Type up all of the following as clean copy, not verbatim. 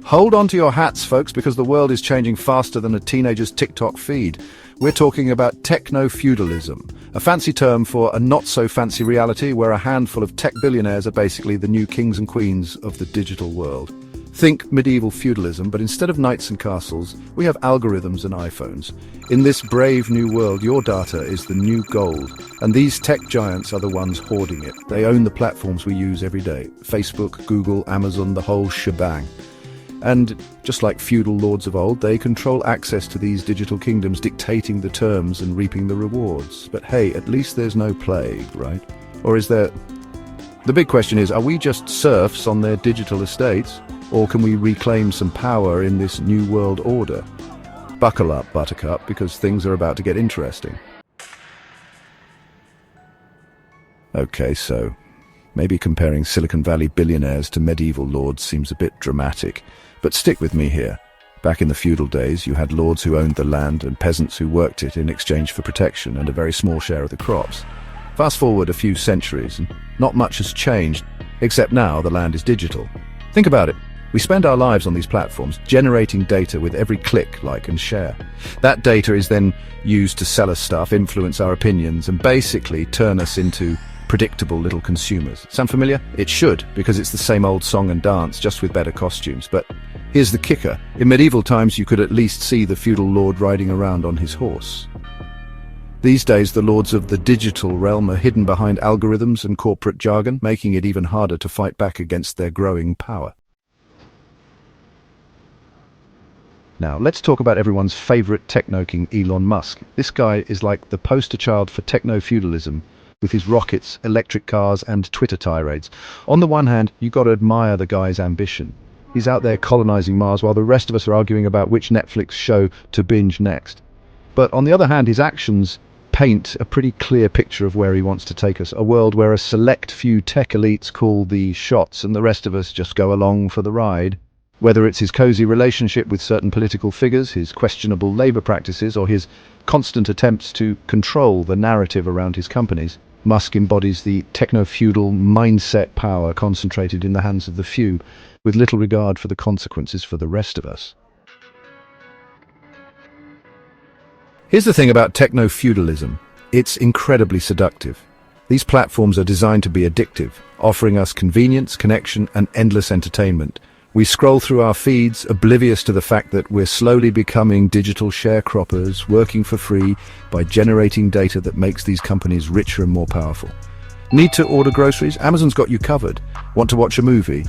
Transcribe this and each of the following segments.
Hold on to your hats, folks, because the world is changing faster than a teenager's TikTok feed. We're talking about techno-feudalism, a fancy term for a not-so-fancy reality where a handful of tech billionaires are basically the new kings and queens of the digital world. Think medieval feudalism, but instead of knights and castles, we have algorithms and iPhones. In this brave new world, your data is the new gold, and these tech giants are the ones hoarding it. They own the platforms we use every day: Facebook, Google, Amazon, the whole shebang. And just like feudal lords of old, they control access to these digital kingdoms, dictating the terms and reaping the rewards. But hey, at least there's no plague, right? Or is there? The big question is, are we just serfs on their digital estates? Or can we reclaim some power in this new world order? Buckle up, Buttercup, because things are about to get interesting. Okay, so maybe comparing Silicon Valley billionaires to medieval lords seems a bit dramatic. But stick with me here. Back in the feudal days, you had lords who owned the land and peasants who worked it in exchange for protection and a very small share of the crops. Fast forward a few centuries, and not much has changed, except now the land is digital. Think about it. We spend our lives on these platforms, generating data with every click, like, and share. That data is then used to sell us stuff, influence our opinions, and basically turn us into predictable little consumers. Sound familiar? It should, because it's the same old song and dance, just with better costumes. But here's the kicker. In medieval times, you could at least see the feudal lord riding around on his horse. These days, the lords of the digital realm are hidden behind algorithms and corporate jargon, making it even harder to fight back against their growing power. Now, let's talk about everyone's favorite techno king, Elon Musk. This guy is like the poster child for techno-feudalism, with his rockets, electric cars, and Twitter tirades. On the one hand, you got to admire the guy's ambition. He's out there colonizing Mars while the rest of us are arguing about which Netflix show to binge next. But on the other hand, his actions paint a pretty clear picture of where he wants to take us, a world where a select few tech elites call the shots and the rest of us just go along for the ride. Whether it's his cozy relationship with certain political figures, his questionable labor practices, or his constant attempts to control the narrative around his companies, Musk embodies the techno-feudal mindset power concentrated in the hands of the few, with little regard for the consequences for the rest of us. Here's the thing about techno-feudalism. It's incredibly seductive. These platforms are designed to be addictive, offering us convenience, connection, and endless entertainment. We scroll through our feeds, oblivious to the fact that we're slowly becoming digital sharecroppers, working for free by generating data that makes these companies richer and more powerful. Need to order groceries? Amazon's got you covered. Want to watch a movie?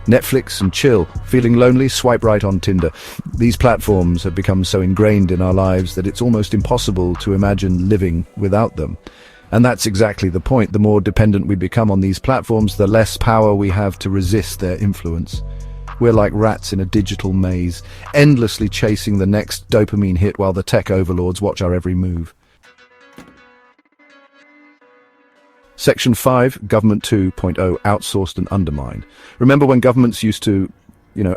Netflix and chill. Feeling lonely? Swipe right on Tinder. These platforms have become so ingrained in our lives that it's almost impossible to imagine living without them. And that's exactly the point. The more dependent we become on these platforms, the less power we have to resist their influence. We're like rats in a digital maze, endlessly chasing the next dopamine hit while the tech overlords watch our every move. Section 5, Government 2.0, Outsourced and Undermined. Remember when governments used to,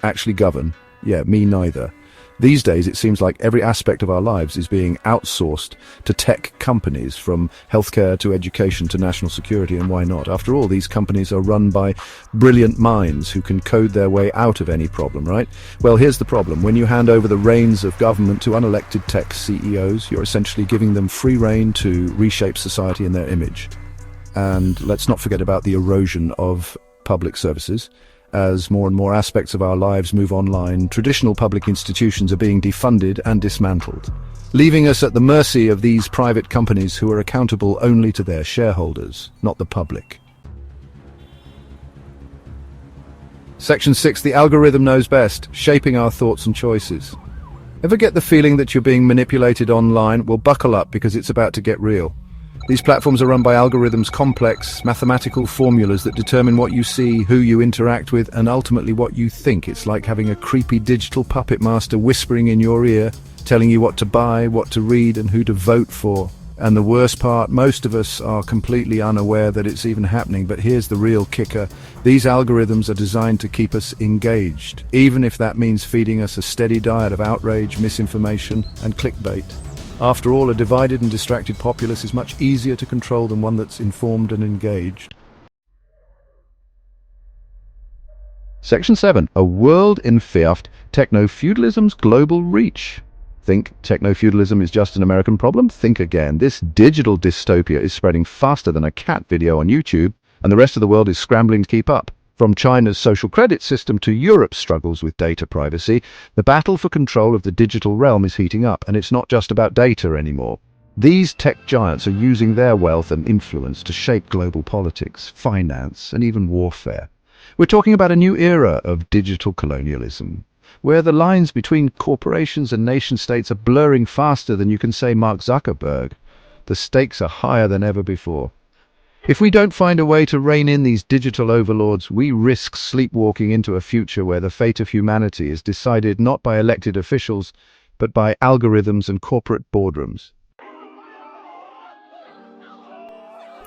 actually govern? Yeah, me neither. These days, it seems like every aspect of our lives is being outsourced to tech companies, from healthcare to education to national security, and why not? After all, these companies are run by brilliant minds who can code their way out of any problem, right? Well, here's the problem. When you hand over the reins of government to unelected tech CEOs, you're essentially giving them free rein to reshape society in their image. And let's not forget about the erosion of public services. As more and more aspects of our lives move online, traditional public institutions are being defunded and dismantled, leaving us at the mercy of these private companies who are accountable only to their shareholders, not the public. Section 6, the algorithm knows best, shaping our thoughts and choices. Ever get the feeling that you're being manipulated online? Well, buckle up, because it's about to get real. These platforms are run by algorithms, complex mathematical formulas that determine what you see, who you interact with, and ultimately what you think. It's like having a creepy digital puppet master whispering in your ear, telling you what to buy, what to read, and who to vote for. And the worst part, most of us are completely unaware that it's even happening. But here's the real kicker. These algorithms are designed to keep us engaged, even if that means feeding us a steady diet of outrage, misinformation, and clickbait. After all, a divided and distracted populace is much easier to control than one that's informed and engaged. Section 7. A world in fiat, techno-feudalism's global reach. Think techno-feudalism is just an American problem? Think again. This digital dystopia is spreading faster than a cat video on YouTube, and the rest of the world is scrambling to keep up. From China's social credit system to Europe's struggles with data privacy, the battle for control of the digital realm is heating up, and it's not just about data anymore. These tech giants are using their wealth and influence to shape global politics, finance, and even warfare. We're talking about a new era of digital colonialism, where the lines between corporations and nation-states are blurring faster than you can say Mark Zuckerberg. The stakes are higher than ever before. If we don't find a way to rein in these digital overlords, we risk sleepwalking into a future where the fate of humanity is decided not by elected officials, but by algorithms and corporate boardrooms.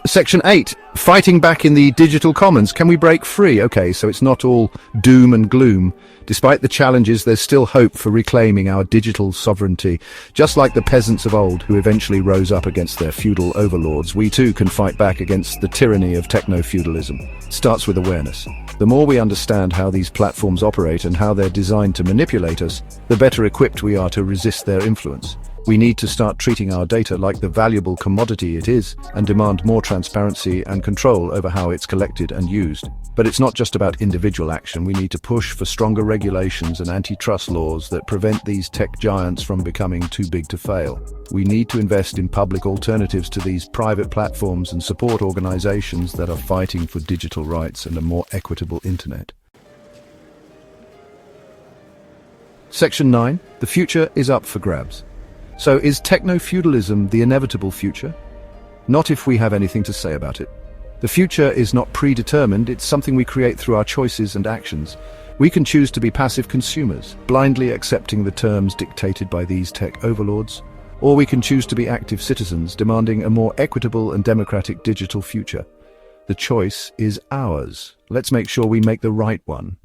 Section 8. Fighting back in the digital commons. Can we break free? Okay, so it's not all doom and gloom. Despite the challenges, there's still hope for reclaiming our digital sovereignty. Just like the peasants of old who eventually rose up against their feudal overlords, we too can fight back against the tyranny of techno-feudalism. It starts with awareness. The more we understand how these platforms operate and how they're designed to manipulate us, the better equipped we are to resist their influence. We need to start treating our data like the valuable commodity it is and demand more transparency and control over how it's collected and used. But it's not just about individual action. We need to push for stronger regulations and antitrust laws that prevent these tech giants from becoming too big to fail. We need to invest in public alternatives to these private platforms and support organizations that are fighting for digital rights and a more equitable internet. Section 9. The future is up for grabs. So is techno-feudalism the inevitable future? Not if we have anything to say about it. The future is not predetermined, it's something we create through our choices and actions. We can choose to be passive consumers, blindly accepting the terms dictated by these tech overlords, or we can choose to be active citizens, demanding a more equitable and democratic digital future. The choice is ours. Let's make sure we make the right one.